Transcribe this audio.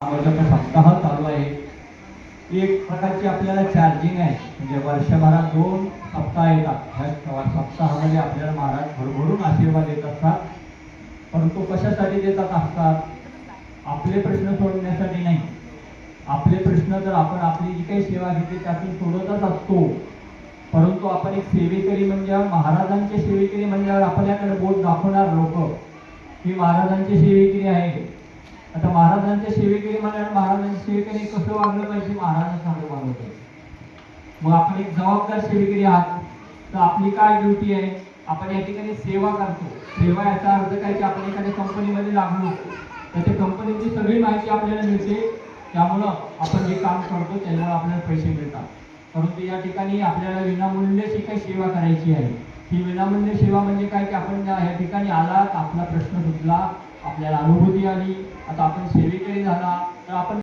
सप्ताह चालू आहे. एक प्रकारची आपल्याला चार्जिंग आहे, म्हणजे वर्षभरात 2 सप्ताह येतात. ह्या सप्ताहामध्ये आपल्याला महाराज भरभरून आशीर्वाद देत असतात. परंतु कशासाठी देतात असतात? आपले प्रश्न सोडवण्यासाठी नाही. आपले प्रश्न तर आपण आपली जी काही सेवा घेते त्यातून सोडवतच असतो. परंतु आपण एक सेवेकरी म्हणजे महाराजांचे सेवेकरी म्हणजे आपल्याकडे बोट दाखवणार लोक की महाराजांचे सेवेकरी आहे. आता महाराजांच्या सेवेकरी म्हणाल, महाराजांच्या सेवेकरी कसं वागलं पाहिजे, महाराजांसारखं वागलं पाहिजे. मग आपण एक जबाबदार सेवेकरी आहात, तर आपली काय ड्युटी आहे? आपण या ठिकाणी सेवा करतो. सेवा याचा अर्थ काय की आपण एखाद्या कंपनीमध्ये लागलो तर त्या कंपनीची सगळी माहिती आपल्याला मिळते. त्यामुळं आपण जे काम करतो त्यामुळे आपल्याला पैसे मिळतात. परंतु या ठिकाणी आपल्याला विनामूल्यची काही सेवा करायची आहे. ही विनामूल्य सेवा म्हणजे काय की आपण या ठिकाणी आलात, आपला प्रश्न सुटला, आपल्याला अनुभूती आली, आता आपण सेवेकरी झाला तर आपण